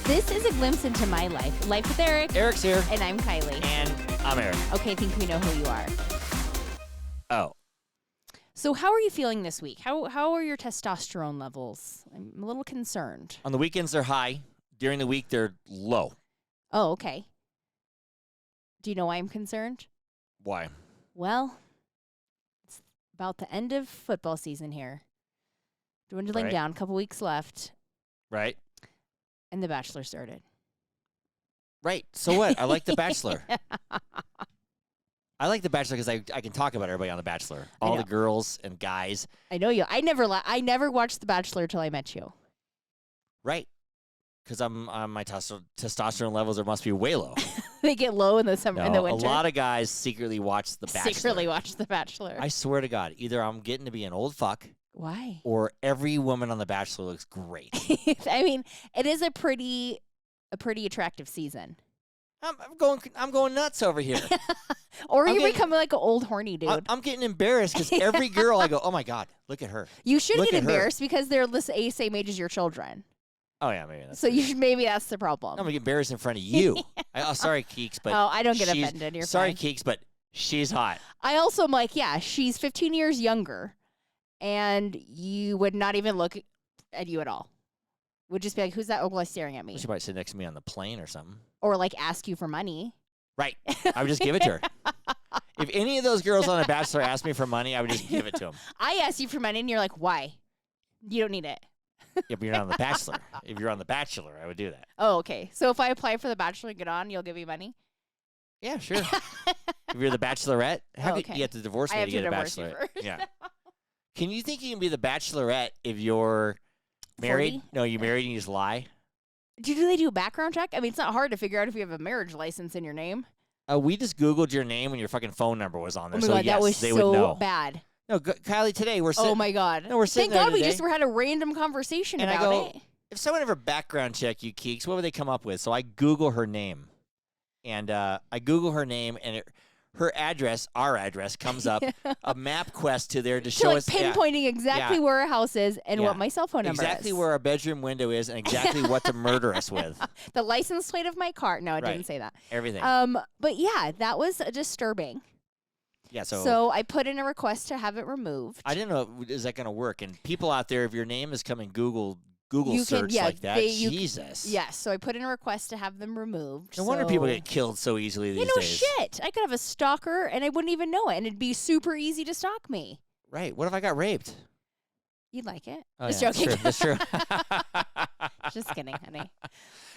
This is a glimpse into my life. Life with Eric. Eric's here. And I'm Kiley. And I'm Eric. Okay, I think we know who you are. Oh. So how are you feeling this week? How are your testosterone levels? I'm a little concerned. On the weekends, they're high. During the week, they're low. Oh, okay. Do you know why I'm concerned? Why? Well, it's about the end of football season here. Dwindling down, a couple weeks left. Right. And The Bachelor started. Right. So what? I like The Bachelor. I like The Bachelor because I can talk about everybody on The Bachelor. All the girls and guys. I know you. I never watched The Bachelor till I met you. Right. Because my testosterone levels must be way low. They get low in the summer, in the winter. A lot of guys secretly watch The Bachelor. Secretly watch The Bachelor. I swear to God, either I'm getting to be an old fuck. Why? Or every woman on The Bachelor looks great. I mean, it is a pretty attractive season. I'm going nuts over here. Or you're becoming like an old horny dude. I'm getting embarrassed because every girl I go, oh my God, look at her. You should get embarrassed because they're the same age as your children. Oh yeah, maybe that's so you should, maybe that's the problem. I'm gonna get embarrassed in front of you. Sorry, Keeks, but I don't get offended. You're sorry, fine. Keeks, but she's hot. I also am like, yeah, she's 15 years younger, and you would not even look at you at all. Would just be like, who's that old boy staring at me? She might sit next to me on the plane or something. Or like ask you for money. Right. I would just give it to her. If any of those girls on The Bachelor asked me for money, I would just give it to them. I asked you for money, and you're like, why? You don't need it. Yeah, but you're not on The Bachelor. If you're on The Bachelor, I would do that. Oh, okay. So if I apply for The Bachelor and get on, you'll give me money? Yeah, sure. If you're the Bachelorette, okay. You have to divorce me to get a Bachelorette. Yeah. Can you think you can be the Bachelorette if you're married? 40? No, you're married and you just lie? Do they do a background check? I mean, it's not hard to figure out if you have a marriage license in your name. We just Googled your name and your fucking phone number was on there. Oh my God, yes, that was they would know. Bad. No, Kylie, today we're sitting. Oh my God. No, we're sitting Thank God there we today, just had a random conversation and about I go, it. if someone ever background check you, Keeks, what would they come up with? So I Google her name. And I Google her name, and her address, our address, comes up, a map quest to there to show us. Pinpointing exactly where our house is and what my cell phone number is. Exactly where our bedroom window is and exactly what to murder us with. The license plate of my car. No, it didn't say that. Everything. But yeah, that was disturbing. Yeah, so I put in a request to have it removed. I didn't know, is that going to work? And people out there, if your name is coming Google search like that, Jesus. Yes, so I put in a request to have them removed. No wonder people get killed so easily these days. Shit. I could have a stalker, and I wouldn't even know it, and it'd be super easy to stalk me. Right. What if I got raped? You'd like it. Oh, Just yeah, joking. That's true. Just kidding, honey.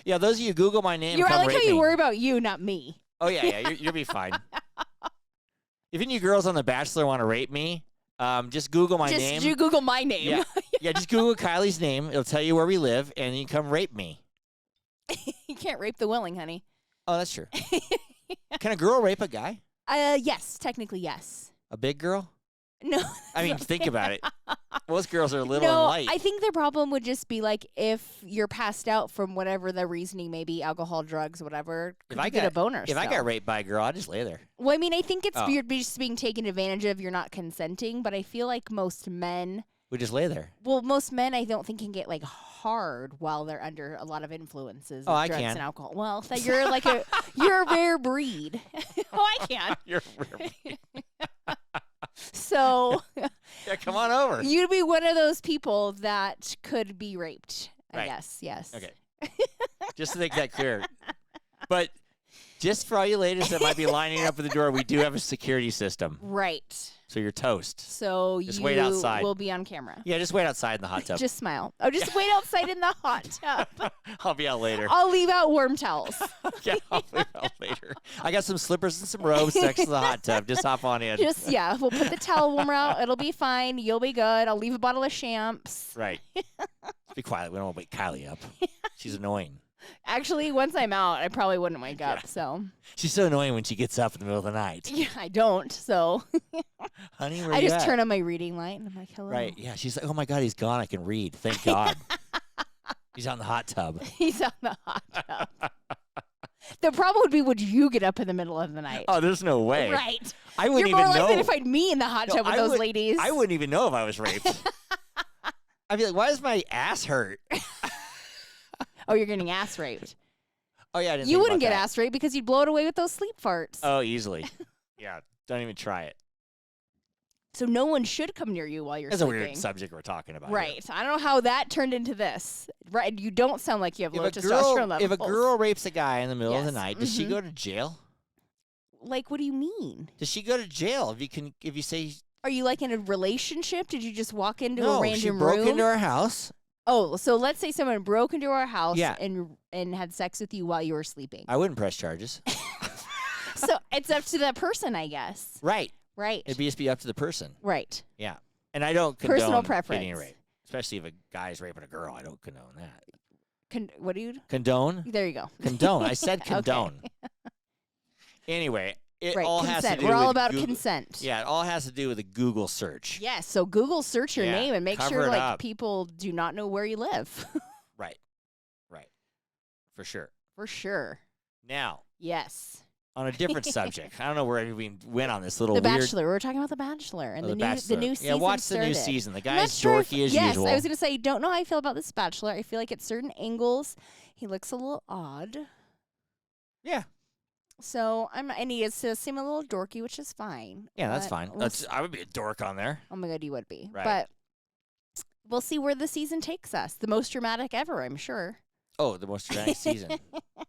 Yeah, those of you Google my name, I like how you worry about you, not me. Oh, yeah, you'll be fine. If any of you girls on The Bachelor want to rape me, just Google my name. Just Google my name. Yeah, just Google Kylie's name. It'll tell you where we live, and you can come rape me. You can't rape the willing, honey. Oh, that's true. Can a girl rape a guy? Yes, technically yes. A big girl? No. I mean, think about it. Most girls are little and light. I think the problem would just be like if you're passed out from whatever the reasoning may be, alcohol, drugs, whatever. If I get a boner, if I got raped by a girl, I'd just lay there. Well, I mean, I think it's you're just being taken advantage of. You're not consenting, but I feel like most men would just lay there. Well, most men I don't think can get like hard while they're under a lot of influences of drugs and alcohol. Well, so you're like you're a rare breed. I can. You're a rare breed. So, yeah, come on over. You'd be one of those people that could be raped, I guess. Yes. Okay. Just to make that clear. But just for all you ladies that might be lining up at the door, we do have a security system. Right. So you're toast. So just wait outside. Will be on camera. Yeah, just wait outside in the hot tub. Just smile. Oh, just wait outside in the hot tub. I'll be out later. I'll leave out warm towels. Yeah, I'll leave out later. I got some slippers and some robes next to the hot tub. Just hop on in. We'll put the towel warmer out. It'll be fine. You'll be good. I'll leave a bottle of champs. Right. Be quiet. We don't want to wake Kylie up. She's annoying. Actually, once I'm out, I probably wouldn't wake up. So she's so annoying when she gets up in the middle of the night. Yeah, I don't. So, honey, where I you just at? turn on my reading light and I'm like, hello. Right? Yeah. She's like, oh my God, he's gone. I can read. Thank God. He's on the hot tub. He's on the hot tub. The problem would be, would you get up in the middle of the night? Oh, there's no way. Right. I wouldn't You're even more know. likely to find me in the hot tub with those ladies. I wouldn't even know if I was raped. I'd be like, why does my ass hurt? Oh, you're getting ass raped. Oh, yeah, I didn't You think wouldn't about get that. ass raped because you'd blow it away with those sleep farts. Oh, easily. Yeah, don't even try it. So no one should come near you while you're That's sleeping. a weird subject we're talking about. Right. Here. I don't know how that turned into this. Right. You don't sound like you have low testosterone levels. If a girl rapes a guy in the middle of the night, does she go to jail? Like, what do you mean? Does she go to jail if you say? Are you like in a relationship? Did you just walk into a random room? No, she broke into our house. Oh, so let's say someone broke into our house Yeah. and had sex with you while you were sleeping. I wouldn't press charges. So it's up to that person, I guess. Right. Right. It'd just be up to the person. Right. Yeah. And I don't condone personal preference. getting raped, especially if a guy's raping a girl. I don't condone that. What do you? Condone? There you go. Condone. I said condone. Okay. Anyway, it right. all consent. has to do We're with all about Google. consent. Yeah, it all has to do with a Google search. Yes. So Google search your name and make cover sure it like up. people do not know where you live. Right. Right. For sure. For sure. Now, yes. on a different subject. I don't know where we went on this little The weird... Bachelor. We were talking about The Bachelor and Oh, the Bachelor. new season. Yeah, watch started. the new season. The I'm not guy's sure dorky as yes, usual. I was going to say, don't know how I feel about this Bachelor. I feel like at certain angles, he looks a little odd. Yeah. So and he seem a little dorky, which is fine. Yeah, that's fine. I would be a dork on there. Oh my God, you would be. Right. But we'll see where the season takes us. The most dramatic ever, I'm sure. Oh, the most dramatic season.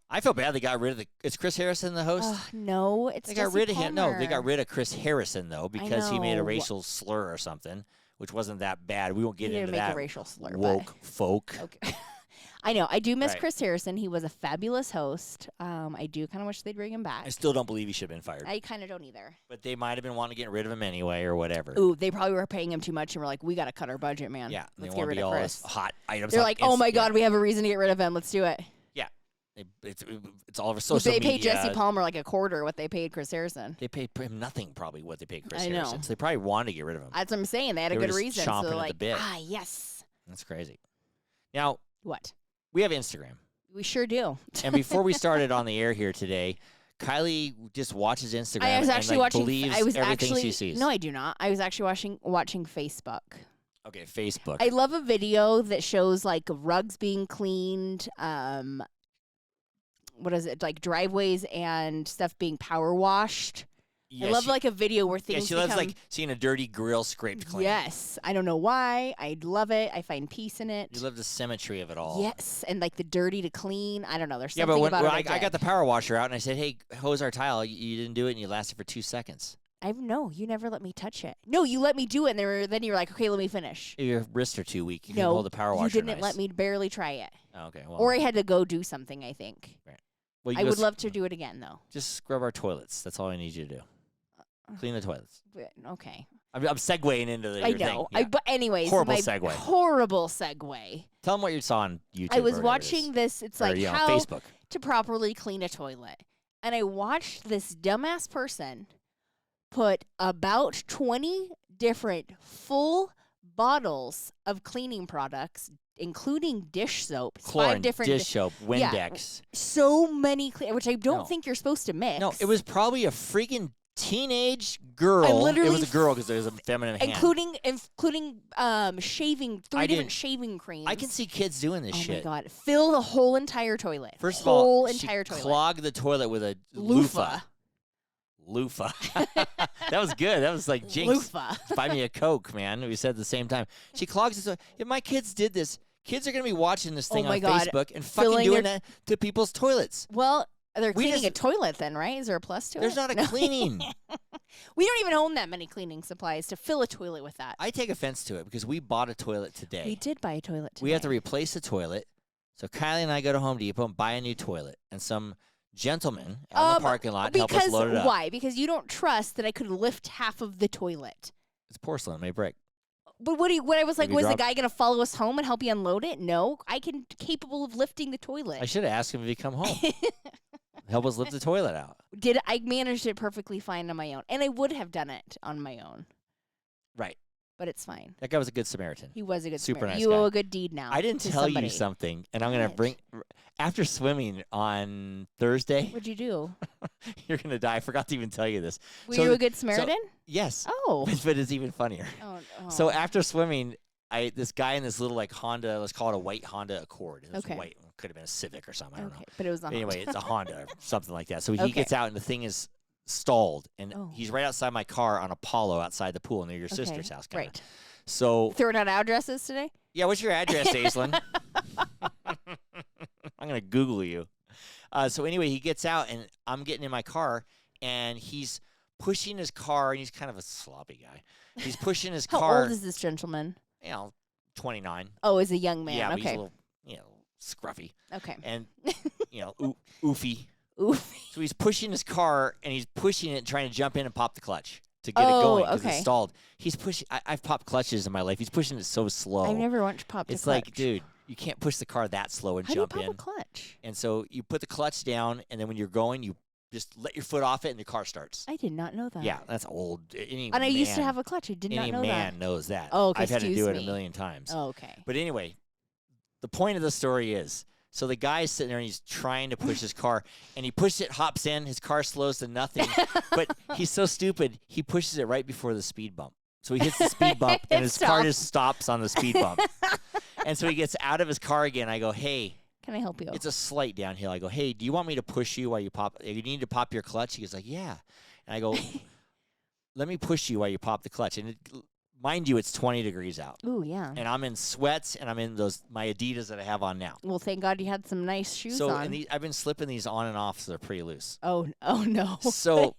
I feel bad they got rid of Is Chris Harrison the host? No, it's They got Jesse rid of him. No, Palmer. they got rid of Chris Harrison though because he made a know. racial slur or something, which wasn't that bad. We won't get He into didn't make that. a racial slur. Woke folk. Okay. I know. I do miss Right. Chris Harrison. He was a fabulous host. I do kind of wish they'd bring him back. I still don't believe he should have been fired. I kind of don't either. But they might have been wanting to get rid of him anyway or whatever. Ooh, they probably were paying him too much and were like, we got to cut our budget, man. Yeah, Let's they get want to rid be of all Chris. those hot items. They're on like, oh my Insta- God, we have a reason to get rid of him. Let's do it. Yeah. It's all over social They media. paid Jesse Palmer like a quarter what they paid Chris Harrison. They paid him nothing probably what they paid Chris I know. Harrison. So they probably wanted to get rid of him. That's what I'm saying. They had a They were good just reason. chomping So at the like, bit. yes. That's crazy. Now, What? we have Instagram. We sure do. And before we started on the air here today, Kylie just watches Instagram I was actually and watching. believes I was everything actually, she sees. No, I do not. I was actually watching Facebook. Okay, Facebook. I love a video that shows like rugs being cleaned. What is it? Like driveways and stuff being power washed. Yeah, I love like a video where things she loves like seeing a dirty grill scraped clean. Yes. I don't know why. I love it. I find peace in it. You love the symmetry of it all. Yes. And like the dirty to clean. I don't know. There's Yeah, something but when about it. I got the power washer out and I said, hey, hose our tile. You didn't do it and you lasted for 2 seconds. No, you never let me touch it. No, you let me do it, and then you're like, okay, let me finish. Your wrists are too weak. You no, can hold the power washer. you didn't let me barely try it. Oh, okay, well. Or I had to go do something, I think. Right. Well, I would love to do it again, though. Just scrub our toilets. That's all I need you to do. Clean the toilets. Okay. I'm segueing into the I your know. thing. Yeah. But anyways, Horrible my segue. Horrible segue. Tell them what you saw on YouTube. I was or whatever it watching is. this. It's Or, like how Facebook. to properly clean a toilet. And I watched this dumbass person put about 20 different full bottles of cleaning products, including dish soap. Chlorine, 5 different dish soap, Windex. So many, which I don't No. think you're supposed to mix. No, it was probably a freaking teenage girl. I literally it was a girl because there was a feminine hand. including shaving, 3 I different didn't- shaving creams. I can see kids doing this Oh shit. my God. Fill the whole entire toilet. First of whole all, entire she toilet. clogged the toilet with a Loofah. Loofah. That was good. That was like Jinx. Loofah. Buy me a Coke, man. We said at the same time. She clogs the toilet. If my kids did this, kids are going to be watching this thing my on God. Facebook and fucking Filling doing their- that to people's toilets. Well, they're We cleaning just- a toilet then, right? Is there a plus to it? There's not a No. cleaning. We don't even own that many cleaning supplies to fill a toilet with that. I take offense to it because we bought a toilet today. We did buy a toilet today. We have to replace the toilet. So Kylie and I go to Home Depot and buy a new toilet. And some gentleman out in the parking lot help us load it up. Why? Because you don't trust that I could lift half of the toilet. It's porcelain. It may break. But what I was like, Maybe was the drop- guy going to follow us home and help you unload it? No. Capable of lifting the toilet. I should have asked him if he'd come home. Help us lift the toilet out. I managed it perfectly fine on my own. And I would have done it on my own. Right. But it's fine. That guy was a good Samaritan. He was a good Super Samaritan. nice You guy. owe a good deed now. I didn't to tell somebody. you something, and I'm going to What? bring... After swimming on Thursday, What'd you do? you're going to die. I forgot to even tell you this. Were So you the- a good Samaritan? Yes. Oh. But it's even funnier. Oh. So after swimming, this guy in this little like Honda, let's call it a white Honda Accord. It was Okay. white. Could have been a Civic or something. I don't know. But it was a Honda. Anyway, it's a Honda or something like that. So he Okay. gets out and the thing is stalled, and Oh. he's right outside my car on Apollo outside the pool near your sister's house. Kinda. Right. So Throwing out addresses today? yeah, what's your address, Aislinn? I'm gonna Google you. So anyway, he gets out, and I'm getting in my car, and he's pushing his car, and he's kind of a sloppy guy. He's pushing his How car. old is this gentleman? 29. Oh, as a young man. Yeah, but okay. he's a little, scruffy, Okay. and oofy. Oof. So he's pushing his car, and he's pushing it, trying to jump in and pop the clutch to get it Oh, going because okay. it's stalled. He's pushing. I've popped clutches in my life. He's pushing it so slow. I've never once popped It's a clutch. like, dude, you can't push the car that slow and How do you jump pop in. a clutch? And so you put the clutch down, and then when you're going, you just let your foot off it, and the car starts. I did not know that. Yeah, that's old. Any And I used to man- have a clutch. I did not Any know man that. knows that. Oh, okay, I've had to do excuse it a me. million times. Oh, okay. But anyway, the point of the story is, so the guy's sitting there and he's trying to push his car, and he pushes it, hops in, his car slows to nothing. But he's so stupid, he pushes it right before the speed bump. So he hits the speed bump, and his car just stops on the speed bump. And so he gets out of his car again. I go, hey. Can I help you? It's a slight downhill. I go, hey, do you want me to push you while you pop? You need to pop your clutch? He goes like, yeah. And I go, let me push you while you pop the clutch. And mind you, it's 20 degrees out. Ooh, yeah. And I'm in sweats, and I'm in my Adidas that I have on now. Well, thank God you had some nice shoes on. And I've been slipping these on and off, so they're pretty loose. Oh no. So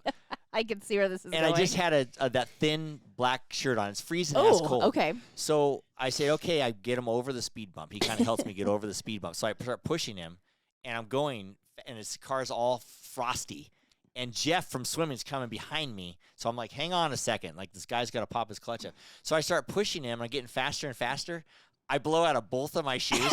I can see where this is and going. I just had that thin black shirt on. It's freezing ass cold. Okay. So I said, okay, I get him over the speed bump. He kind of helps me get over the speed bump. So I start pushing him, and I'm going, and his car's all frosty. And Jeff from swimming's coming behind me. So I'm like, hang on a second. Like, this guy's got to pop his clutch up. So I start pushing him. I'm getting faster and faster. I blow out of both of my shoes.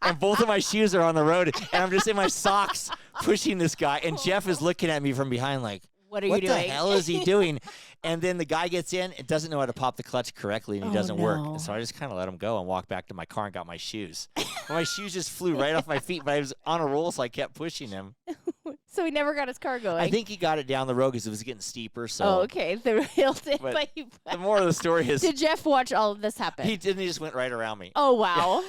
And both of my shoes are on the road. And I'm just in my socks pushing this guy. And Jeff is looking at me from behind like, what are you doing? What the hell is he doing? And then the guy gets in and doesn't know how to pop the clutch correctly, and he doesn't work. And so I just kind of let him go and walked back to my car and got my shoes. My shoes just flew right off my feet, but I was on a roll, so I kept pushing him. So he never got his car going. I think he got it down the road because it was getting steeper. So. Oh, okay. The real thing. But the moral of the story is. Did Jeff watch all of this happen? He didn't. He just went right around me. Oh, wow.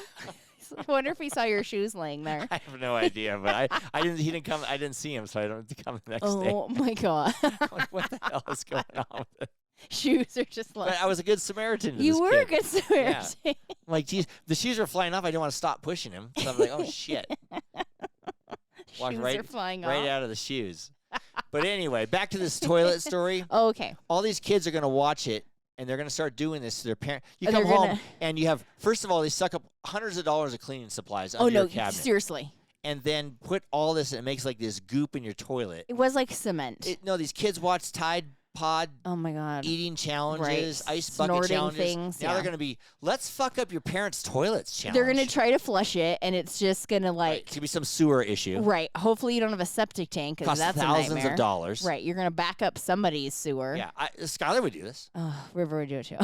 I wonder if he saw your shoes laying there. I have no idea, but I didn't. He didn't come. I didn't see him, so I don't come the next day. Oh my God! Like, what the hell is going on with it? Shoes are just like. But I was a good Samaritan. To you this were kid. a good Samaritan. Yeah. I'm like, geez, the shoes were flying off. I didn't want to stop pushing him, so I'm like, oh shit. Walked Shoes right, are flying right off. out of the shoes. But anyway, back to this toilet story. Oh, okay. All these kids are gonna watch it. And they're going to start doing this to their parents. You And come they're home, gonna- and you have, first of all, they suck up hundreds of dollars of cleaning supplies under your cabinet. Seriously. And then put all this, and it makes like this goop in your toilet. It was like cement. No, these kids watch Tide Pod oh my God. eating challenges, Right. ice bucket Snorting challenges. things, Now yeah. they're going to be, let's fuck up your parents' toilets challenge. They're gonna try to flush it, and it's just gonna Right. like. It's going to be some sewer issue. Right. Hopefully you don't have a septic tank because Cost that's thousands a nightmare. of dollars. Right. You're gonna back up somebody's sewer. Yeah, Skylar would do this. Oh, River would do it too.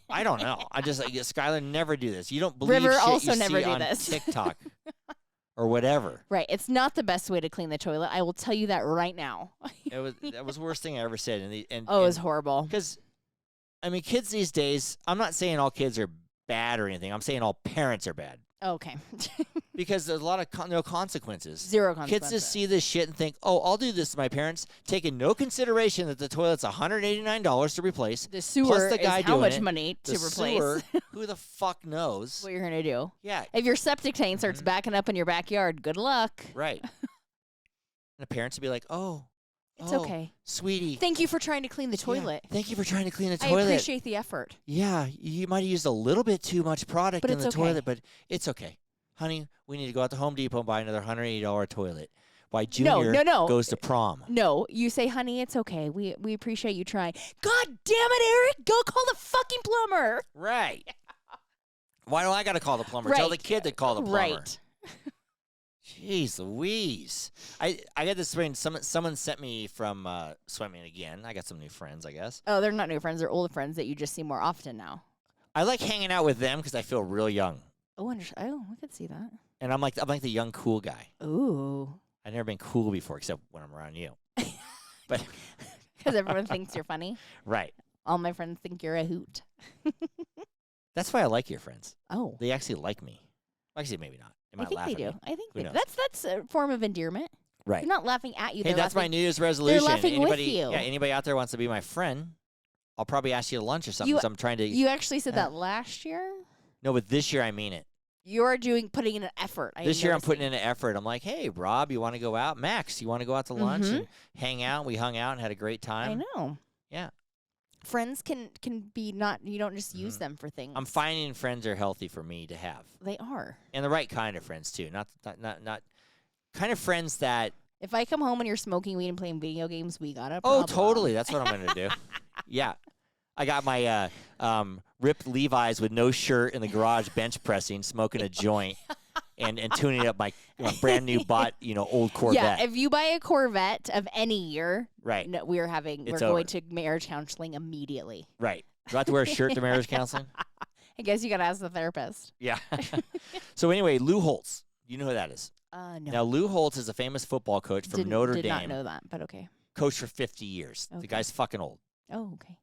I don't know. I just like Skylar never do this. You don't believe River shit also you never see do on this. TikTok or whatever. Right. It's not the best way to clean the toilet. I will tell you that right now. That was the worst thing I ever said. And Oh, it was horrible. Because, I mean, kids these days, I'm not saying all kids are bad or anything. I'm saying all parents are bad. Okay. Because there's a lot of no consequences. Zero consequences. Kids just see this shit and think, oh, I'll do this to my parents, taking no consideration that the toilet's $189 to replace. The sewer plus the guy is how doing much it. money to The replace. sewer, who the fuck knows? What you're gonna do? Yeah, If your septic tank starts backing up in your backyard, good luck. right. And the parents would be like, oh, It's oh, okay. sweetie. Thank you for trying to clean the Yeah, toilet. thank you for trying to clean the I toilet. appreciate the effort. Yeah, you might have used a little bit too much product But in it's the okay. toilet, but it's okay. Honey, we need to go out to Home Depot and buy another $180 toilet. Why Junior no. goes to prom. No, you say, honey, it's okay. We appreciate you trying. God damn it, Eric! Go call the fucking plumber. Right. Why do I got to call the plumber? Tell the Right. kid to call the plumber. Right. Jeez Louise. I got this rain. Someone sent me from swimming again. I got some new friends, I guess. Oh, they're not new friends. They're old friends that you just see more often now. I like hanging out with them because I feel real young. Oh, I could see that. And I'm like the young cool guy. Ooh. I've never been cool before except when I'm around you. But Because everyone thinks you're funny. right. All my friends think you're a hoot. That's why I like your friends. Oh. They actually like me. Actually, maybe not. They I might think laugh they at do. me. I think Who they, knows? that's a form of endearment. Right. They're not laughing at you. Hey, They're that's my laughing. New Year's resolution. laughing with anybody, you. Yeah, anybody out there wants to be my friend, I'll probably ask you to lunch or something. So I'm trying to. You actually said that last year? No, but this year I mean it. You're putting in an effort. This year I'm putting in an effort. I'm like, hey, Rob, you want to go out? Max, you want to go out to lunch and hang out? We hung out and had a great time. I know. Yeah. Friends can be not. You don't just use them for things. I'm finding friends are healthy for me to have. They are. And the right kind of friends too. Not kind of friends that. If I come home and you're smoking weed and playing video games, we got a Oh, problem. totally. That's what I'm going to do. Yeah. I got my ripped Levi's with no shirt in the garage bench pressing, smoking a joint, and tuning up my brand new bought, old Corvette. Yeah, if you buy a Corvette of any year, right. No, we're going to marriage counseling immediately. Right. Do I have to wear a shirt to marriage counseling? I guess you got to ask the therapist. Yeah. So anyway, Lou Holtz. You know who that is? No. Now, Lou Holtz is a famous football coach from Notre Dame. Did not know that, but okay. Coached for 50 years. Okay. The guy's fucking old. Oh, okay.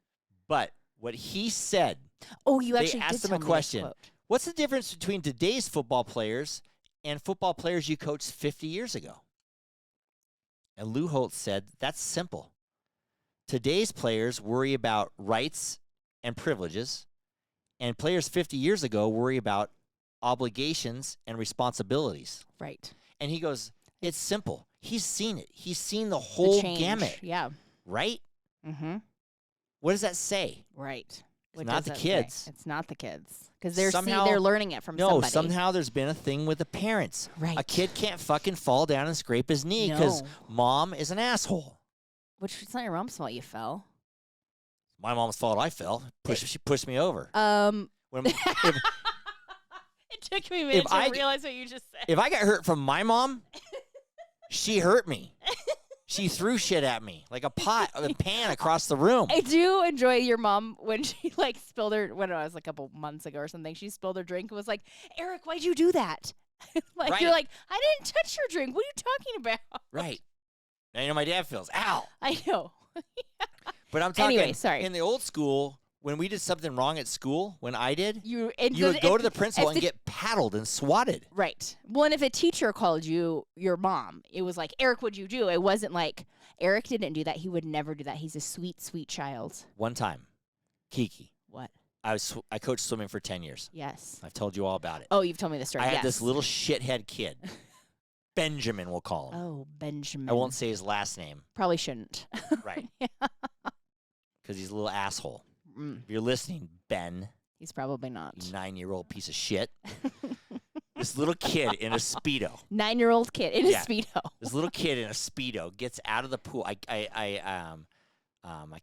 But what he said, you actually they did asked him tell a me this question. quote. What's the difference between today's football players and football players you coached 50 years ago? And Lou Holtz said, that's simple. Today's players worry about rights and privileges, and players 50 years ago worry about obligations and responsibilities. Right. And he goes, it's simple. He's seen it. He's seen the whole gamut. Yeah. Right? Mm-hmm. What does that say? Right. It's not the kids. It's not the kids. Because they're learning it from no, somebody. somehow there's been a thing with the parents. Right. A kid can't fucking fall down and scrape his knee because mom is an asshole. Which, it's not your mom's fault you fell. My mom's fault I fell. She pushed me over. It took me a minute to realize what you just said. If I got hurt from my mom, she hurt me. She threw shit at me like a pot of a pan across the room. I do enjoy your mom when she spilled her, when it was a couple months ago or something, she spilled her drink and was like, Eric, why'd you do that? Right. You're like, I didn't touch your drink. What are you talking about? Right. Now my dad feels, ow. I know. But I'm talking, anyway, sorry. In the old school, when we did something wrong at school, when I did, you would go go to the principal and get paddled and swatted. Right. Well, and if a teacher called you your mom, it was like, Eric, what'd you do? It wasn't like, Eric didn't do that. He would never do that. He's a sweet, sweet child. One time, Kiki. What? I coached swimming for 10 years. Yes. I've told you all about it. Oh, you've told me the story. I had this little shithead kid. Benjamin, we'll call him. Oh, Benjamin. I won't say his last name. Probably shouldn't. Right. Because he's a little asshole. If you're listening, Ben. He's probably not. You 9-year-old piece of shit. This little kid in a Speedo. 9-year-old kid in a Speedo. This little kid in a Speedo gets out of the pool. I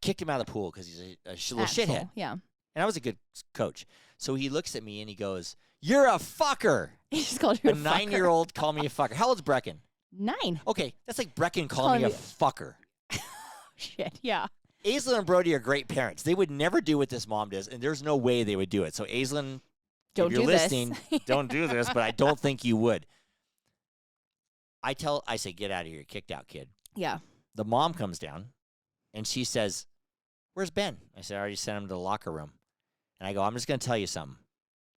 kicked him out of the pool because he's a little shithead. Yeah. And I was a good coach. So he looks at me and he goes, "You're a fucker." He just called you a fucker. 9-year-old called me a fucker. How old's Brecken? 9. Okay, that's like Brecken calling me a fucker. Shit, yeah. Aislinn and Brody are great parents. They would never do what this mom does, and there's no way they would do it. So Aislinn, if you're listening, don't do this, but I don't think you would. I say, get out of here, kicked out kid. Yeah. The mom comes down, and she says, "Where's Ben?" I said, "I already sent him to the locker room." And I go, "I'm just going to tell you something,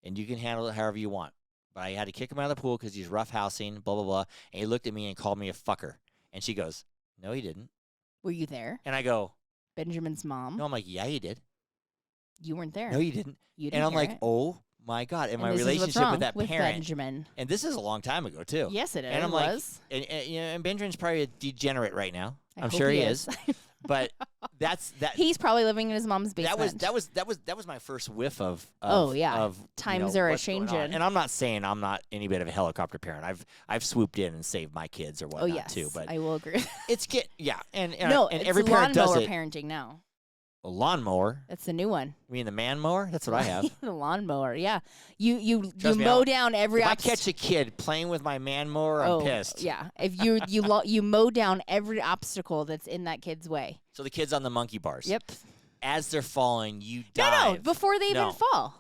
and you can handle it however you want. But I had to kick him out of the pool because he's roughhousing, blah, blah, blah." And he looked at me and called me a fucker. And she goes, "No, he didn't." Were you there? And I go, Benjamin's mom? "No." I'm like, "Yeah, he did." You weren't there. "No, you didn't." You didn't and I'm hear like, it. "Oh my God." And my this relationship is what's wrong with that parent. Benjamin. And this is a long time ago, too. Yes, it is. And I'm was. like, and Benjamin's probably a degenerate right now. I I'm hope sure he he is. But that. He's probably living in his mom's basement. That was my first whiff of times are a changing. And I'm not saying I'm not any bit of a helicopter parent. I've swooped in and saved my kids or whatnot too. But I will agree. It's and it's every parent does it. Parenting now. A lawnmower. That's the new one. You mean the man mower? That's what I have. The lawnmower, yeah. You Trust me, mow down every. If I catch a kid playing with my man mower, I'm pissed. Yeah, if you mow down every obstacle that's in that kid's way. So the kid's on the monkey bars. Yep. As they're falling, you dive. No, before they even fall.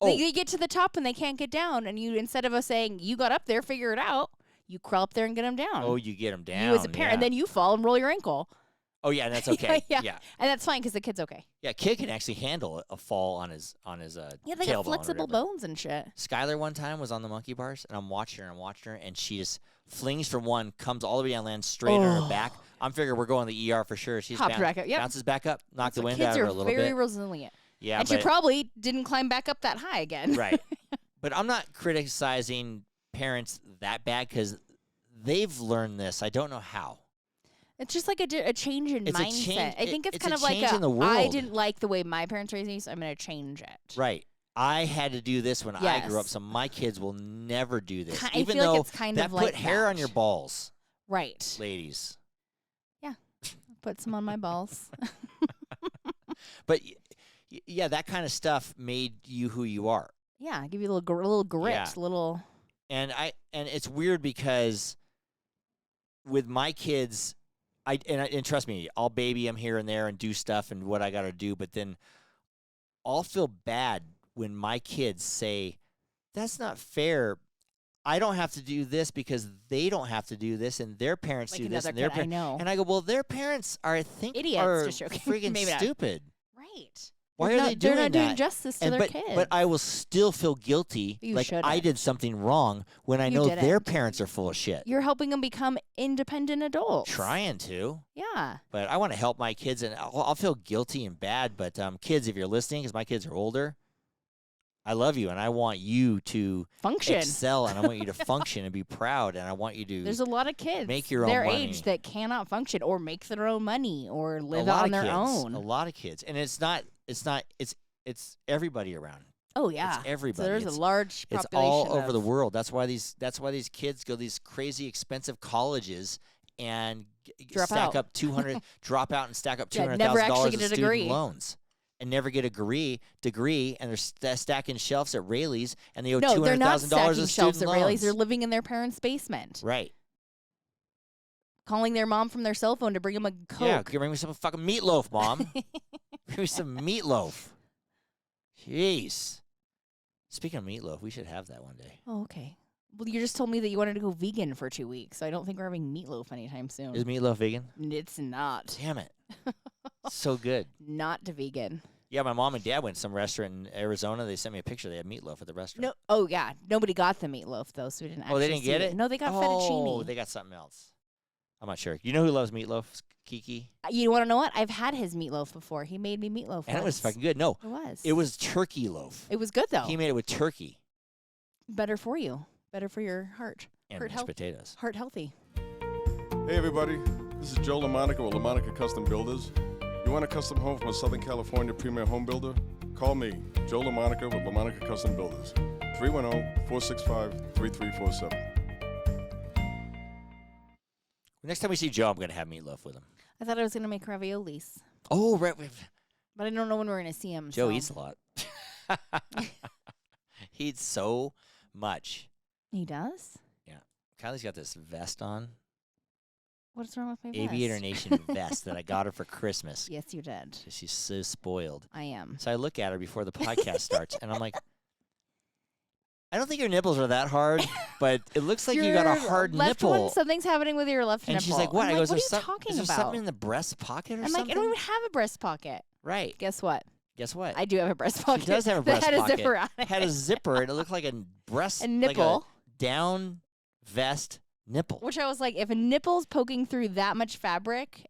Oh. They get to the top and they can't get down, and you, instead of us saying you got up there, figure it out, you crawl up there and get them down. Oh, you get them down. You as a parent, and then you fall and roll your ankle. Oh yeah, and that's okay. yeah. And that's fine because the kid's okay. Yeah, kid can actually handle a fall on his Yeah, they got flexible bones and shit. Skylar one time was on the monkey bars, and I'm watching her, and she just flings from one, comes all the way down, lands straight on her back. I'm figuring we're going to the ER for sure. She's bounces back up, knocked the wind out of her a little bit. Kids are very resilient. Yeah, and she probably didn't climb back up that high again. Right. But I'm not criticizing parents that bad because they've learned this. I don't know how. It's just like a change in mindset. I think it's kind of like I didn't like the way my parents raised me, so I'm going to change it. Right. I had to do this when I grew up, so my kids will never do this. I feel like it's kind of like put hair on your balls. Right. Ladies. Yeah. Put some on my balls. But yeah, that kind of stuff made you who you are. Yeah, give you a little grit, And it's weird because with my kids, and trust me, I'll baby them here and there and do stuff and what I got to do, but then I'll feel bad when my kids say, "That's not fair. I don't have to do this because they don't have to do this, and their parents do this, and their parents." And I go, "Well, their parents are, I think, idiots, freaking Not. stupid. Right? Why are they doing that? They're not doing justice to their kids. But I will still feel guilty, I did something wrong when I know their parents are full of shit. You're helping them become independent adults. Trying to. Yeah. But I want to help my kids, and I'll feel guilty and bad. But kids, if you're listening, because my kids are older, I love you, and I want you to function, excel, and I want you to function and be proud, and I want you to. There's a lot of kids make your own their money. age that cannot function or make their own money or live on their own. A lot of kids, and it's everybody around. Oh yeah, it's everybody. So there's a large population. It's all over the world. That's why these kids go to these crazy expensive colleges and stack up $200,000 drop out and stack up $200,000 in student loans. And never get a degree, and they're stacking shelves at Rayleigh's, and they owe $200,000 of student they're not stacking shelves at loans. Rayleigh's. They're living in their parents' basement. Right. Calling their mom from their cell phone to bring them a Coke. Yeah, bring me some fucking meatloaf, Mom. Bring me some meatloaf. Jeez. Speaking of meatloaf, we should have that one day. Oh, okay. Well, you just told me that you wanted to go vegan for 2 weeks, so I don't think we're having meatloaf anytime soon. Is meatloaf vegan? It's not. Damn it. So good. Not to vegan. Yeah, my mom and dad went to some restaurant in Arizona. They sent me a picture. They had meatloaf at the restaurant. No. Oh, yeah. Nobody got the meatloaf, though, so we didn't actually they didn't get it? No, they got fettuccine. Oh, they got something else. I'm not sure. You know who loves meatloaf? Kiki. You want to know what? I've had his meatloaf before. He made me meatloaf And it was fucking good. No. It was. It was turkey loaf. It was good, though. He made it with turkey. Better for you. Better for your heart. And mashed potatoes. Heart healthy. Hey, everybody. This is Joe LaMonica with LaMonica Custom Builders. You want a custom home from a Southern California premier home builder? Call me, Joe LaMonica with LaMonica Custom Builders. 310-465-3347. Next time we see Joe, I'm going to have meatloaf with him. I thought I was going to make raviolis. Oh, right. But I don't know when we're going to see him. Joe eats a lot. He eats so much. He does? Yeah. Kylie's got this vest on. What's wrong with my vest? Aviator Nation vest that I got her for Christmas. Yes, you did. She's so spoiled. I am. So I look at her before the podcast starts, and I'm like, I don't think your nipples are that hard, but it looks like you got a hard left nipple. One, something's happening with your left nipple. And she's like, what? I'm I like, go, what are you talking is there about? something in the breast pocket or something? I'm like, I don't even have a breast pocket. Right. Guess what? Guess what? I do have a breast pocket. She does have a breast pocket. Had a zipper on it. Had a zipper, and it looked like a breast. A nipple. Like a down vest nipple. Which I was like, if a nipple's poking through that much fabric,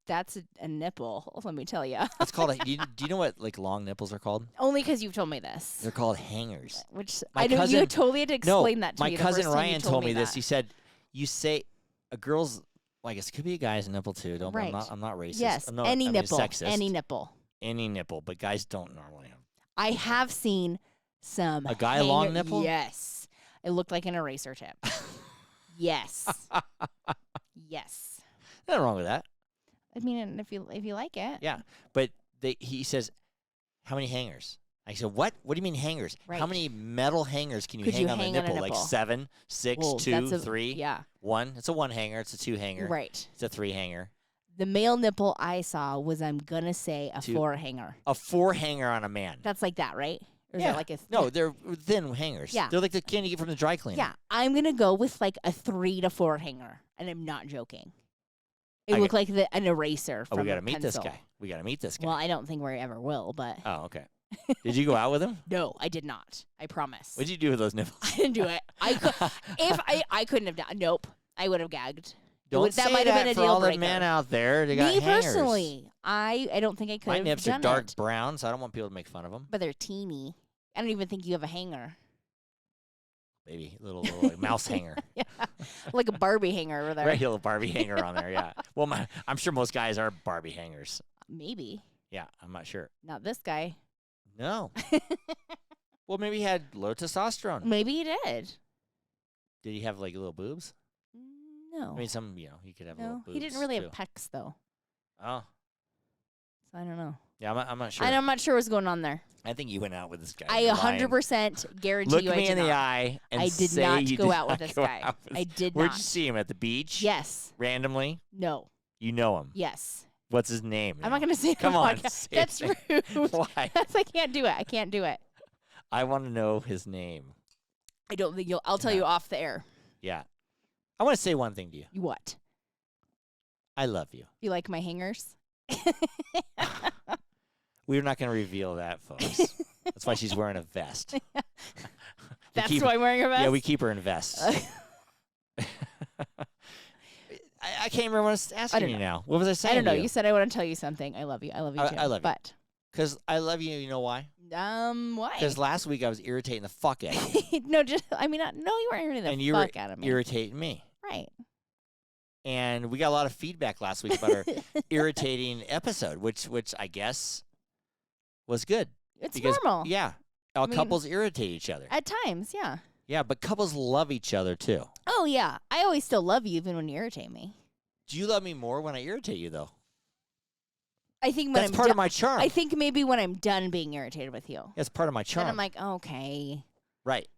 that's a nipple, let me tell you. It's called do you know what like long nipples are called? Only because you've told me this. They're called hangers. Which you totally had to explain that to me. My cousin Ryan told me this. That. He said, you say a girl's, well, I guess it could be a guy's nipple too. Right. I'm not racist. Yes, no, any nipple. Sexist. Any nipple. Any nipple, but guys don't normally have. I have seen some. A guy long nipple? Yes. It looked like an eraser tip. Yes. Yes. Nothing wrong with that. I mean, if you like it. Yeah, but he says, how many hangers? I said, what? What do you mean hangers? Right. How many metal hangers can you hang on the nipple? Like 7, 6, 2, 3? Yeah. 1. It's a 1 hanger. It's a 2 hanger. Right. It's a 3 hanger. The male nipple I saw was, I'm going to say, a 4 hanger. A 4 hanger on a man. That's like that, right? Or is yeah. that like a no, they're thin hangers. Yeah. They're like the candy you get from the dry cleaner. Yeah. I'm going to go with like a 3 to 4 hanger. And I'm not joking. It looked like an eraser Oh, from we got a to meet pencil. this guy. We got to meet this guy. Well, I don't think we ever will, but Oh, okay. Did you go out with him? no, I did not. I promise. What'd you do with those nipples? I didn't do it. I couldn't have done. Nope, I would have gagged. Don't that say might have been a for deal all the breaker. men out there. They got Me hangers. personally, I don't think I could My have nips done are dark it. brown, so I don't want people to make fun of them. But they're teeny. I don't even think you have a hanger. Baby, little like, mouse hanger. Yeah, like a Barbie hanger over there. Right, a little Barbie hanger on there, yeah. Well, I'm sure most guys are Barbie hangers. Maybe. Yeah, I'm not sure. Not this guy. No. Well, maybe he had low testosterone. Maybe he did. Did he have like little boobs? No. I mean, some, he could have little No, boobs. he didn't really too. have pecs though. Oh, So I don't know. yeah, I'm not sure. I'm not sure what's going on there. I think you went out with this guy. I You're lying. 100% guarantee Look you I me did in the not. eye and I did say not you go did out with not this go guy. out with I this- did Where'd not. you see him? At the beach? Yes. Randomly? No. You know him. Yes. What's his name? I'm not going to say Come on on, the podcast. say That's his rude. Why? I can't do it. I can't do it. I want to know his name. I don't think I'll tell you off the air. Yeah. I want to say one thing to you. What? I love you. You like my hangers? We're not going to reveal that, folks. That's why she's wearing a vest. That's why I'm wearing a vest? Yeah, we keep her in vests. I can't remember what I was asking you now. What was I saying? I don't know. to You said I want to tell you something. I love you. I love you too. I love you. But Because I love you. You know why? why? Because last week I was irritating the fuck out of you. no, you weren't irritating and the you fuck were out of me. irritating me. Right. And we got a lot of feedback last week about our irritating episode, which I guess was good. It's because, normal. Yeah. Couples irritate each other. At times, yeah. Yeah, but couples love each other too. Oh, yeah. I always still love you even when you irritate me. Do you love me more when I irritate you, though? I think when That's I'm part of my charm. I think maybe when I'm done being irritated with you. That's part of my charm. Then I'm like, okay. Right.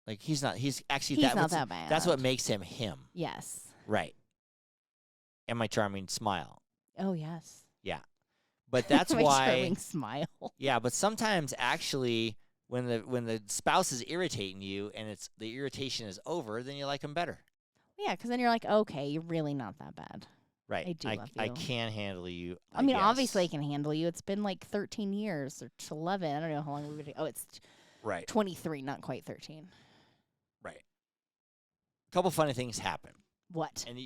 Like, he's actually He's not that bad. That's what makes him him. Yes. Right. And my charming smile. Oh, yes. Yeah. But that's My why. charming smile. Yeah, but sometimes actually, when the spouse is irritating you and the irritation is over, then you like them better. Yeah, because then you're like, okay, you're really not that bad. Right. I do love I you. can handle you. I mean, guess. obviously I can handle you. It's been like 13 years or 11. I don't know how long we've been. Oh, it's Right. 23, not quite 13. Right. A couple funny things happen. What? And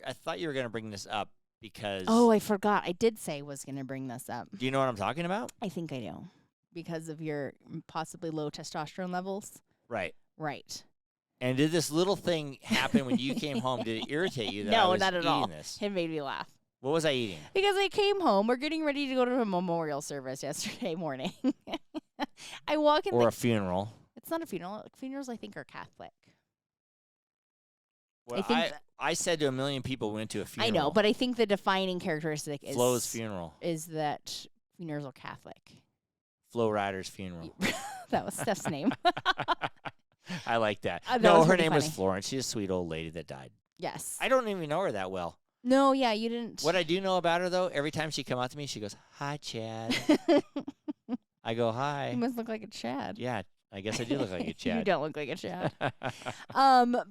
I thought you were going to bring this up because. Oh, I forgot. I did say I was going to bring this up. Do you know what I'm talking about? I think I do. Because of your possibly low testosterone levels. Right. Right. And did this little thing happen when you came home? Did it irritate you that I No, was not at eating all. this? It made me laugh. What was I eating? Because I came home. We're getting ready to go to a memorial service yesterday morning. I walk in Or a funeral. It's not a funeral. Funerals, I think, are Catholic. Well, I said to a million people we went to a funeral. I know, but I think the defining characteristic Flo's funeral. is that funerals are Catholic. Flo Rider's funeral. That was Steph's name. I like that. That No, was her pretty name was funny. Florence. She's a sweet old lady that died. Yes. I don't even know her that well. No, yeah, you didn't. What I do know about her, though, every time she come out to me, she goes, "Hi, Chad." I go, "Hi." You must look like a Chad. Yeah, I guess I do look like a Chad. You don't look like a Chad.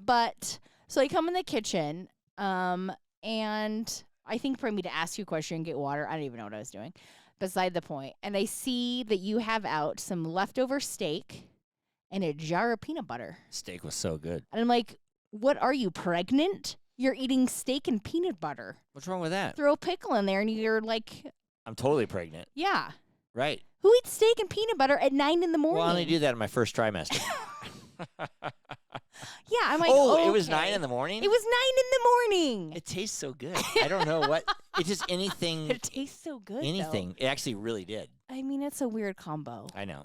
But so I come in the kitchen, and I think for me to ask you a question and get water, I don't even know what I was doing. Beside the point. And I see that you have out some leftover steak and a jar of peanut butter. Steak was so good. And I'm like, what are you, pregnant? You're eating steak and peanut butter. What's wrong with that? Throw a pickle in there and you're like, I'm totally pregnant. yeah. Right. Who eats steak and peanut butter at 9 in the morning? Well, I only do that in my first trimester. Yeah, I'm like, It was okay. 9 in the morning? It was 9 in the morning. It tastes so good. I don't know what. It's just anything. It tastes so good. Anything. It actually really did. Though. I mean, it's a weird combo. I know.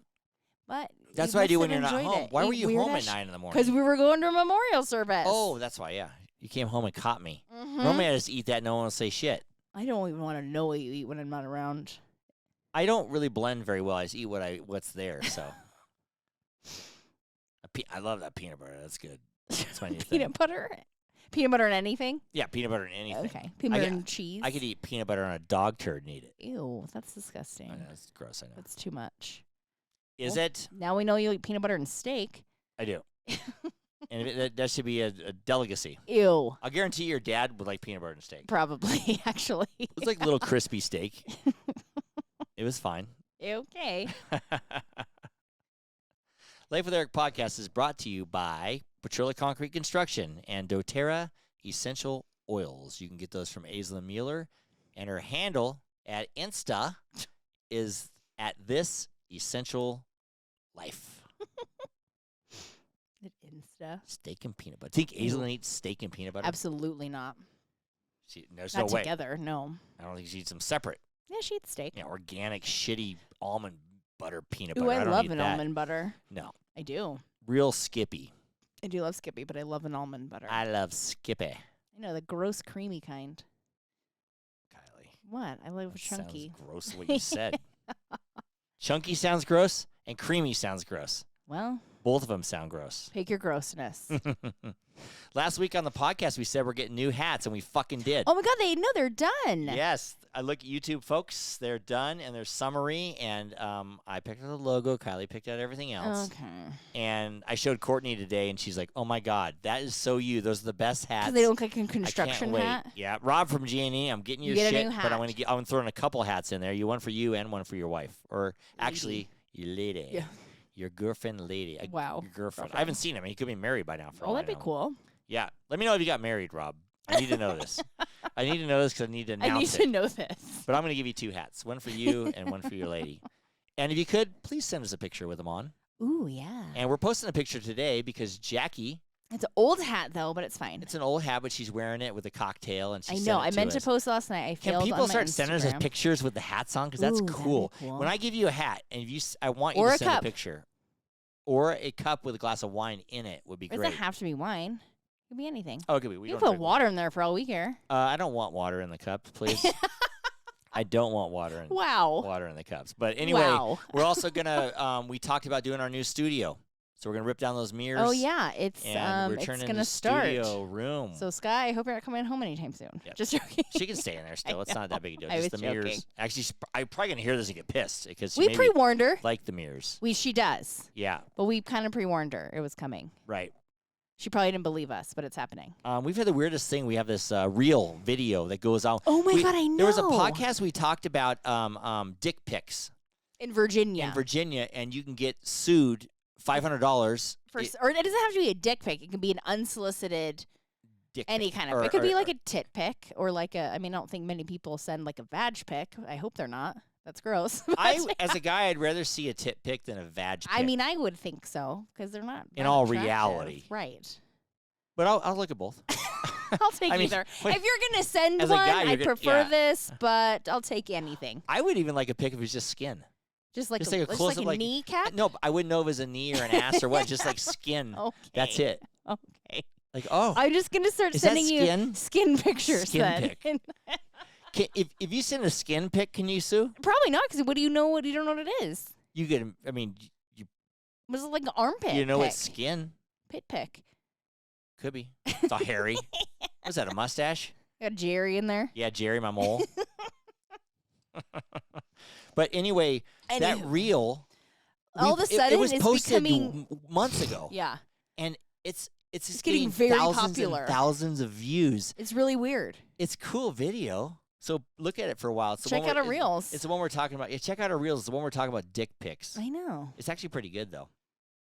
But That's you what I do must when have you're not enjoyed home. it. Why You were you home at 9 in the morning? Because we were going to a memorial service. Oh, that's why, yeah. You came home and caught me. Mhm. Normally I just eat that and no one will say shit. I don't even want to know what you eat when I'm not around. I don't really blend very well. I just eat what's there, so. I love that peanut butter. That's good. That's my new thing. Peanut butter? Peanut butter and anything? Yeah, peanut butter and anything. Okay. Peanut butter and cheese? I could eat peanut butter on a dog turd and eat it. Ew, that's disgusting. I know, it's gross, I know. That's too much. Is Well, it? Now we know you eat peanut butter and steak. I do. And that should be a delicacy. Ew. I'll guarantee your dad would like peanut butter and steak. Probably, actually. It was like a little crispy steak. It was fine. Okay. Life with Eric podcast is brought to you by Petrola Concrete Construction and doTERRA Essential Oils. You can get those from Aislinn Mueller, and her handle at Insta is at This Essential Life. Insta. Steak and peanut butter. Think Aislinn eats steak and peanut butter? Absolutely not. There's Not no way. together, no. I don't think she eats them separate. Yeah, she eats steak. Yeah, organic, shitty almond butter peanut Ooh, butter. I don't love eat an that. almond butter. No. I do. Real Skippy. I do love Skippy, but I love an almond butter. I love Skippy. I know, the gross creamy kind. Kylie. What? I love That chunky. Sounds gross what you said. Chunky sounds gross, and creamy sounds gross. Well, Both of them sound gross. pick your grossness. Last week on the podcast, we said we're getting new hats, and we fucking did. Oh my God, they're done. Yes. I look at YouTube, folks. They're done, and they're summary, and I picked out the logo. Kylie picked out everything else. Okay. And I showed Courtney today, and she's like, oh, my God, that is so you. Those are the best hats. Because they look like a I construction can't wait. hat. Yeah, Rob from G&E, I'm getting your You get a shit, new but I'm hat. gonna throw in a couple hats in there. One for you and one for your wife, or actually your lady, Yeah. your girlfriend, lady. Wow. Your girlfriend. I haven't seen him. He could be married by now. For Oh, all that'd I be know. cool. Yeah, let me know if you got married, Rob. I need to know this. I need to know this because I need to I need announce to it. know this. But I'm gonna give you two hats, one for you and one for your lady. And if you could, please send us a picture with them on. Ooh, yeah. And we're posting a picture today because Jackie. It's an old hat, though, but it's fine. It's an old hat, but she's wearing it with a cocktail, and she I sent know. it I meant to us. post last night. I Can failed people on my start sending us Instagram. pictures with the hats on? Because that's Ooh, that'd be cool. cool. When I give you a hat, and if you, I want you Or to a send cup. a picture, or a cup with a glass of wine in it would be It great. doesn't have to be wine. It could be anything. Oh, it could be. We You don't can put drink water in there for all we care. I don't want water in the cups, please. I don't want water in the cups. But anyway, Wow. we're also gonna. We talked about doing our new studio, so we're gonna rip down those mirrors. Oh yeah, it's and we're it's turning gonna the start. studio room. So Sky, I hope you're not coming home anytime soon. Yep. Just joking. She can stay in there still. It's not that big a deal. I Just was the mirrors. joking. Actually, I'm probably gonna hear this and get pissed because she We maybe pre-warned her. like the mirrors. She does, Yeah, but we kind of pre-warned her. It was coming. right. She probably didn't believe us, but it's happening. We've had the weirdest thing. We have this reel video that goes out. Oh my God, I know. There was a podcast we talked about dick pics in Virginia. in Virginia, and you can get sued $500. Or it doesn't have to be a dick pic. It can be an unsolicited, Dick any pic. kind of. Or- It could be or- like a tit pic or like a. I mean, I don't think many people send like a vag pic. I hope they're not. That's gross. As a guy, I'd rather see a tit pic than a vag pic. I mean, I would think so because they're not In that all attractive. reality. right? but I'll look at both. I'll take I mean, either. wait, If you're gonna send as a one, guy, I you're gonna- prefer yeah. this, but I'll take anything. I would even like a pic if it was just skin. Just like Just a, like a just close-up, like a like- kneecap. No, I wouldn't know if it was a knee or an ass or what. Just like skin. Okay. That's it. Okay. Like, oh, I'm just gonna start Is that sending you skin? skin pictures Skin then. pic. If you send a skin pic, can you sue? Probably not, because what do you know? What you don't know what it is? You get. I mean, Was it like an armpit? you know pic? it's skin. Pit pic. Could be. It's all hairy. Was that a mustache? Got Jerry in there. Yeah, Jerry, my mole. But anyway, that Anywho. reel. All of a it sudden, was it's posted becoming. months ago, Yeah, and it's just getting getting very thousands popular. and thousands of views. it's really weird. It's cool video. So look at it for a while. It's the Check one out where- our reels. It's the one we're talking about. Yeah, check out our reels. It's the one we're talking about dick pics. I know. It's actually pretty good though.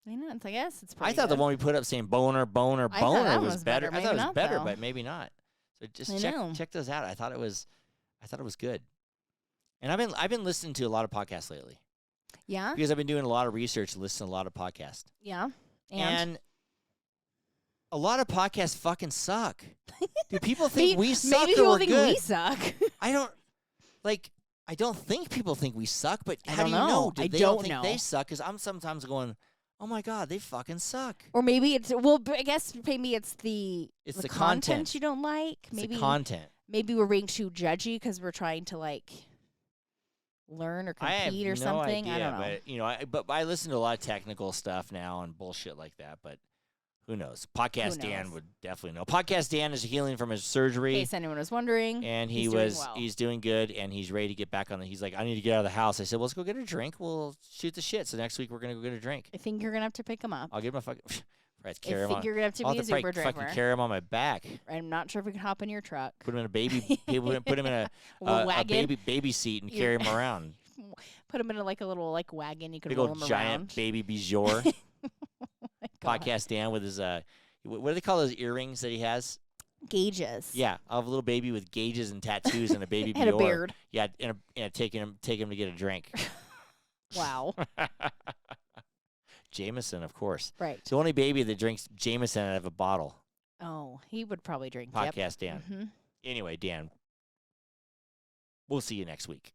I know. It's. I guess it's. Pretty I thought the good. one we put up saying boner, boner, I thought boner that was was better. better. I thought it Maybe was not, better, though. but maybe not. So just I know. check those out. I thought it was good. And I've been listening to a lot of podcasts lately Yeah. because I've been doing a lot of research and listening to a lot of podcasts. Yeah. And a lot of podcasts fucking suck. Do people think we suck maybe or people we're think good? we suck. I don't think people think we suck, but I how don't do you know? know. Do I they don't think know. they suck? Because I'm sometimes going, oh my God, they fucking suck. Or maybe it's I guess maybe it's the It's the content content. you don't like. It's Maybe the content. maybe we're being too judgy because we're trying to like learn or I have compete or no something. idea, I don't know. but but I listen to a lot of technical stuff now and bullshit like that. But who knows? Podcast Dan knows? would definitely know. Podcast Dan is healing from his In surgery, case anyone was wondering, and he's doing well. he's doing good, and he's ready to get back on. He's like, I need to get out of the house. I said, well, let's go get a drink. We'll shoot the shit. So next week we're gonna go get a drink. I think you're gonna have to pick him up. I'll give him a fucking. Right, carry I him think on. you're gonna have to I'll be have his to Uber fucking driver. carry him on my back. I'm not sure if we can hop in your truck. Put him in a baby. Put him in A a wagon. baby seat and You- carry him around. Put him in a little wagon. You can Big roll old him giant around. baby Bijor. My God. Podcast Dan with his what do they call those earrings that he has? Gauges. Yeah, I'll have a little baby with gauges and tattoos and a baby And a Bior. beard. Yeah, and take him to get a drink. Wow. Jameson, of course. Right. It's the only baby that drinks Jameson out of a bottle. Oh, he would probably drink. Podcast Dan. Mm-hmm. Anyway, Dan, we'll see you next week.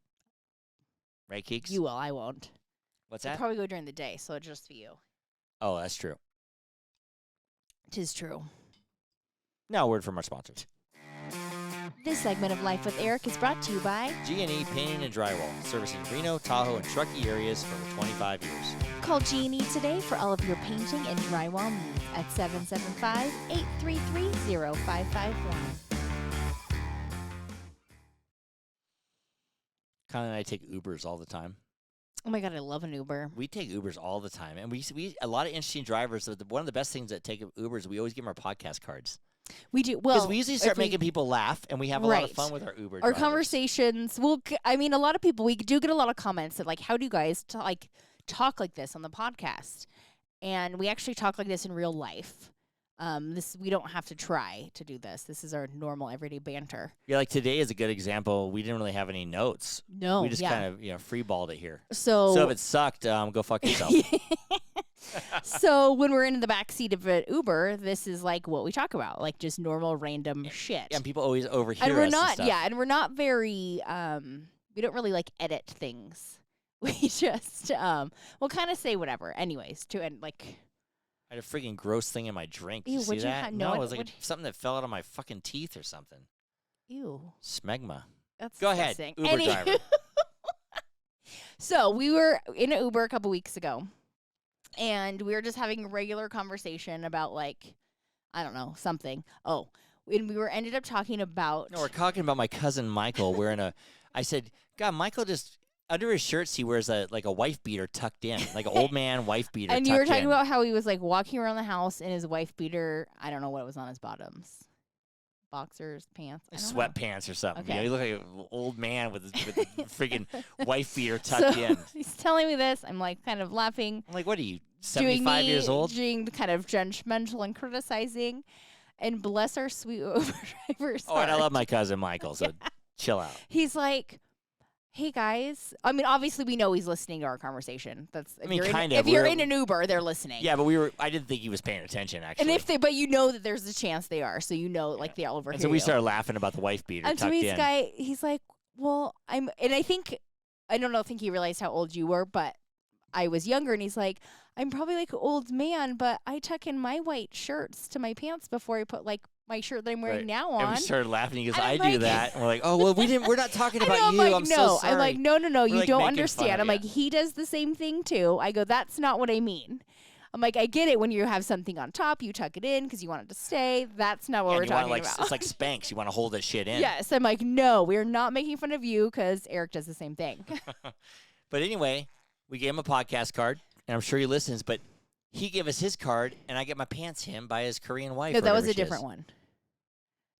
Right, Keeks? You will. I won't. What's I'll that? probably go during the day, so it'll just be you. Oh, that's true. Tis true. Now, a word from our sponsors. This segment of Life with Eric is brought to you by G&E Painting and Drywall, servicing Reno, Tahoe, and Truckee areas for over 25 years. Call G&E today for all of your painting and drywall needs at 775-833-0551. Colin and I take Ubers all the time. Oh my God, I love an Uber. We take Ubers all the time, and we a lot of interesting drivers. One of the best things that take Ubers, we always give them our podcast cards. We do. Because Well, we usually start if we- making people laugh, and we have a lot of Right. fun with our Uber our drivers. conversations. Well, I mean, a lot of people, we do get a lot of comments that how do you guys talk like this on the podcast? And we actually talk like this in real life. We don't have to try to do this. This is our normal everyday banter. Yeah, like today is a good example. We didn't really have any notes. No, We just yeah. kind of free-balled it here. So So if it sucked, go fuck yourself. So when we're in the back seat of an Uber, this is what we talk about, just normal random shit. And people always overhear And we're us not, and stuff. yeah, and we're not very, we don't really edit things. We just, we'll kind of say whatever. Anyways, I had a freaking gross thing in my drink. Did Ew, you see what'd you that? ha- No, no, it was something that fell out of my fucking teeth or something. ew, Smegma. that's Go ahead, disgusting. Uber driver. So we were in an Uber a couple weeks ago, and we were just having a regular conversation about I don't know, something. Oh, and we ended up talking about. No, we're talking about my cousin Michael wearing I said, God, Michael just, under his shirts, he wears a wife beater tucked in, like an old man wife beater And tucked you were talking in. about how he was walking around the house in his wife beater. I don't know what was on his bottoms. Boxers, pants. I don't know. Sweatpants or something. Okay. You know, you look like an old man with a freaking wife beater tucked in. He's telling me this. I'm kind of laughing. I'm like, what are you, doing 75 years old? Doing kind of judgmental and criticizing. And bless our sweet Uber drivers. Oh, and I love my cousin Michael, so chill out. He's like, hey guys. I mean, obviously we know he's listening to our conversation. That's if you're kind in, of. if you're We're- in an Uber, they're listening. Yeah, but I didn't think he was paying attention, actually. And but you know that there's a chance they are, so they all overhear And so we you. started laughing about the wife beater And tucked to me, this in. guy, he's like, well, I don't think he realized how old you were, but I was younger, and he's like, I'm probably an old man, but I tuck in my white shirts to my pants before I put my shirt that I'm wearing Right. now on. And we started laughing. He goes, And I I'm do that. And we're like, oh, well, we're not talking I know, about I'm you. like, I'm no. so sorry. I'm like, no, We're, you like, don't making fun understand. of I'm you. he does the same thing too. I go, that's not what I mean. I'm like, I get it when you have something on top, you tuck it in because you want it to stay. That's not what we're and you talking want about. It's like Spanx. You want to hold that shit in. Yes, I'm like, no, we're not making fun of you because Eric does the same thing. But anyway, we gave him a podcast card, and I'm sure he listens, but he gave us his card, and I get my pants him by his Korean wife. No, or that was whatever a she is. different one.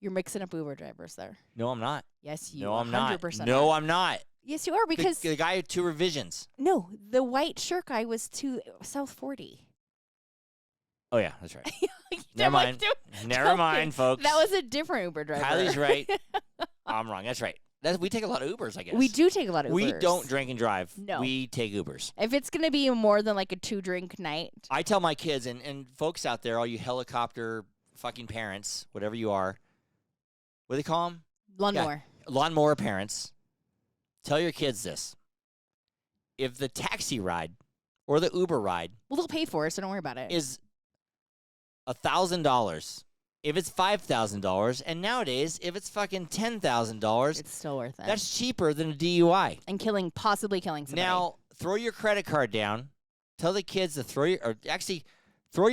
You're mixing up Uber drivers there. No, I'm not. Yes, you No, I'm not. 100% No, are. I'm not. Yes, you are because The guy had 2 revisions. no, the white shirt guy was to South 40. Oh, yeah, that's right. Never I'm like, mind. "Dude, Never don't mind, be- folks. That was a different Uber driver. Kylie's right. I'm wrong. That's right. We take a lot of Ubers, I guess. We do take a lot of Ubers. We don't drink and drive. No. We take Ubers. If it's going to be more than a 2-drink night. I tell my kids, and folks out there, all you helicopter fucking parents, whatever you are, what do they call them? Lawnmower. Lawnmower parents. Tell your kids this. If the taxi ride or the Uber ride Well, they'll pay for it, so don't worry about it. is $1,000, if it's $5,000, and nowadays, if it's fucking $10,000, It's still worth it. that's cheaper than a DUI. And possibly killing somebody. Now, throw your credit card down. Tell the kids to throw your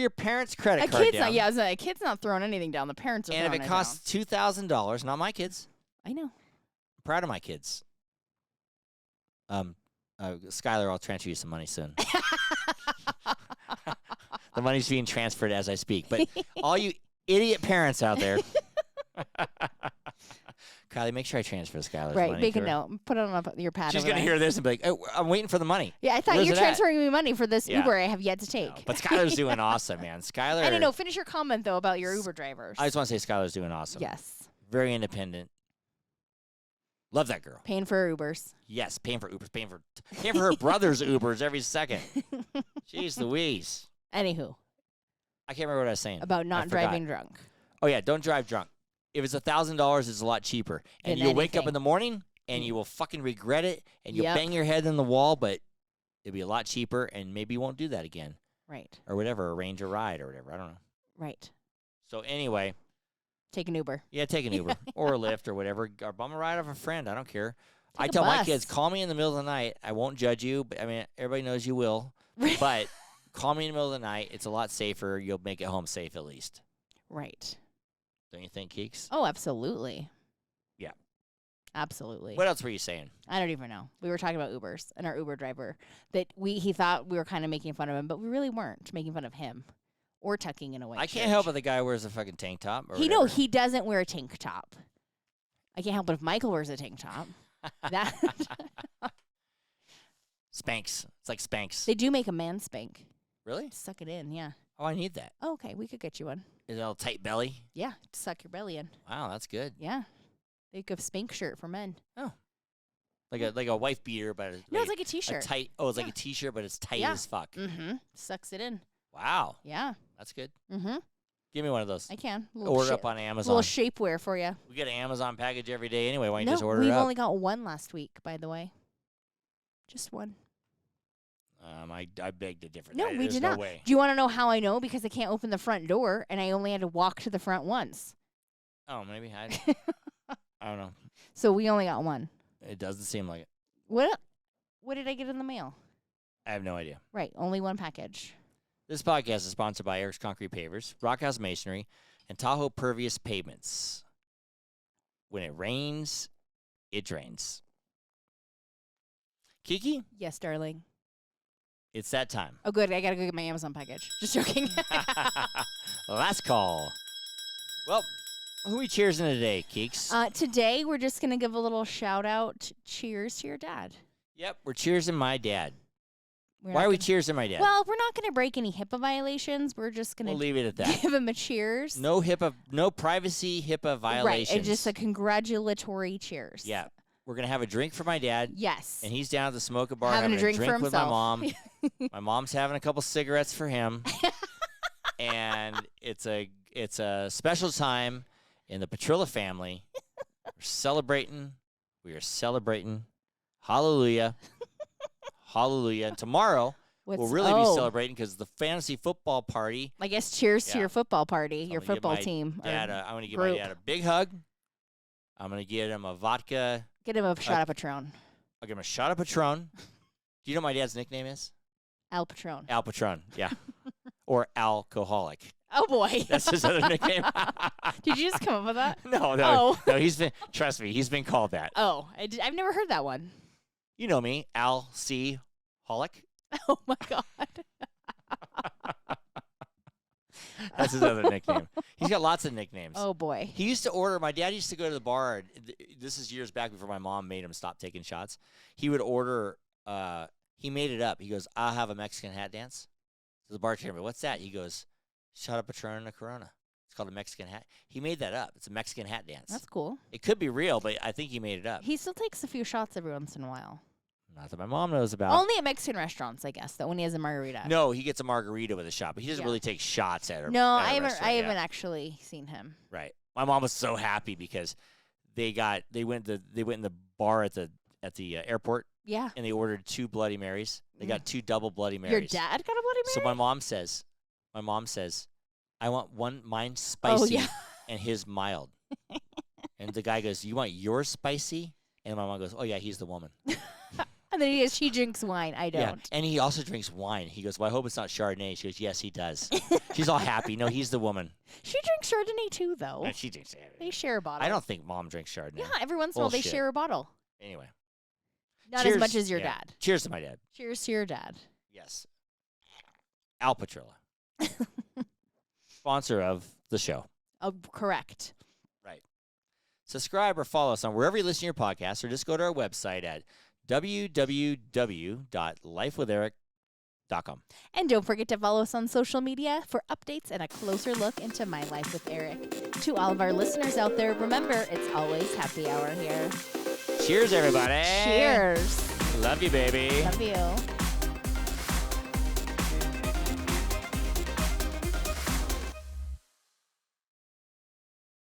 parents' credit card down. A kid's not throwing anything down. The parents are And if throwing it it costs $2,000, not my kids, down. I know. I'm proud of my kids. Skylar, I'll transfer you some money soon. The money's being transferred as I speak. But all you idiot parents out there, Kylie, make sure I transfer Skylar's money. Right, make a note. Put it on your pad. She's going to hear this and be like, oh, I'm waiting for the money. Yeah, I thought you were transferring me money for this Uber I have yet to take. No, but Skylar's doing awesome, man. Skylar. I don't know. Finish your comment, though, about your Uber drivers. I just want to say Skylar's doing awesome. Yes. Very independent. Love that girl. Paying for her Ubers. Yes, paying for Ubers. Paying for her brother's Ubers every second. Jeez Louise. Anywho. I can't remember what I was saying. About not driving drunk. Oh, yeah, don't drive drunk. If it's $1,000, it's a lot cheaper. And you'll wake up in the morning, and you will fucking regret it, and you'll bang your head in the wall, but it'll be a lot cheaper, and maybe you won't do that again. Right. Or whatever, arrange a ride or whatever. I don't know. Right. So anyway. Take an Uber. Yeah, take an Uber or a Lyft or whatever. Or bum a ride off a friend. I don't care. I Take a tell my bus. kids, call me in the middle of the night. I won't judge you. But I mean, everybody knows you will. But call me in the middle of the night. It's a lot safer. You'll make it home safe at least. Right. Don't you think, Keeks? Oh, absolutely. Yeah. Absolutely. What else were you saying? I don't even know. We were talking about Ubers and our Uber driver that he thought we were kind of making fun of him, but we really weren't making fun of him or tucking in a white I can't shirt. help it the guy wears a fucking tank top. Or No, he doesn't wear a tank top. I can't help it if Michael wears a tank top. That Spanx. It's like Spanx. They do make a man spank. Really? Suck it in, yeah. Oh, I need that. Oh, okay, we could get you one. Is it all tight belly? Yeah, to suck your belly in. Wow, that's good. Yeah. They give spank shirt for men. Oh. Like a wife beater, but No, it's like a t-shirt. tight. Oh, it's like a t-shirt, but it's tight as fuck. Mm-hmm. Sucks it in. Wow. Yeah. That's good. Mm-hmm. Give me one of those. I can. Order up on Amazon. Little shapewear for you. We get an Amazon package every day anyway. Why don't you No, just order it we've up? only got one last week, by the way. Just one. I begged to differ. No, we There's did no not. way. Do you want to know how I know? Because I can't open the front door, and I only had to walk to the front once. Oh, maybe I don't know. So we only got one. It doesn't seem like it. What did I get in the mail? I have no idea. Right, only one package. This podcast is sponsored by Eric's Concrete Pavers, Rockhouse Masonry, and Tahoe Pervious Pavements. When it rains, it drains. Kiki, Yes, darling. it's that time. Oh, good. I got to go get my Amazon package. Just joking. Last call. Well, who are we cheersing today, Keeks? Today, we're just going to give a little shout out. Cheers to your dad. Yep, we're cheersing my dad. We're Why not are we gonna- cheersing my dad? Well, we're not going to break any HIPAA violations. We're just going We'll to leave it at that. give him a cheers. No privacy HIPAA violations. Right, and just a congratulatory cheers. Yeah, we're gonna have a drink for my dad. Yes. And he's down at the smoke bar Having a drink for with my himself. mom. My mom's having a couple cigarettes for him, and it's a special time in the Petrilla family. We're celebrating. We are celebrating. Hallelujah. Hallelujah. And tomorrow we'll really be celebrating because the fantasy football party. I guess cheers to Yeah. your football party, I'm your gonna give football my team. or Dad, I'm gonna give my group. dad a big hug. I'm gonna give him a vodka. Get him a shot of Patron. I'll give him a shot of Patron. Do you know what my dad's nickname is? Al Patron. Al Patron, yeah. Or alcoholic. Oh, boy. That's his other nickname. Did you just come up with that? No. Oh. No, trust me, he's been called that. Oh, I've never heard that one. You know me, Al C. Holic. Oh, my God. That's his other nickname. He's got lots of nicknames. Oh, boy. He used to order, my dad used to go to the bar. This is years back before my mom made him stop taking shots. He would order, he made it up. He goes, I'll have a Mexican hat dance. So the bartender, what's that? He goes, shot of Patron and a Corona. It's called a Mexican hat. He made that up. It's a Mexican hat dance. That's cool. It could be real, but I think he made it up. He still takes a few shots every once in a while. Not that my mom knows about. Only at Mexican restaurants, I guess, that when he has a margarita. No, he gets a margarita with a shot, but he doesn't Yeah. really take shots at her. No, at a I haven't. restaurant, I yeah. haven't actually seen him. Right. My mom was so happy because they went in the bar at the airport Yeah. and they ordered 2 Bloody Marys. They got 2 double Bloody Marys. Your dad got a Bloody Mary? So my mom says, I want mine spicy yeah. and his mild. And the guy goes, you want yours spicy? And my mom goes, oh yeah, he's the woman. And then she drinks wine. I don't. Yeah, and he also drinks wine. He goes, well, I hope it's not Chardonnay. She goes, yes, he does. She's all happy. No, he's the woman. She drinks Chardonnay too, though. No, she drinks Chardonnay. They share a bottle. I don't think mom drinks Chardonnay. Yeah, every once in a while they Bullshit. share a bottle. Anyway. Not Cheers. as much as your Yeah. dad. Cheers to my dad. Cheers to your dad. Yes. Al Petrilla. Sponsor of the show. Oh, correct. Right. Subscribe or follow us on wherever you listen to your podcast, or just go to our website at www.lifewitheric.com. And don't forget to follow us on social media for updates and a closer look into My Life with Eric. To all of our listeners out there, remember, it's always happy hour here. Cheers, everybody. Cheers. Love you, baby. Love you.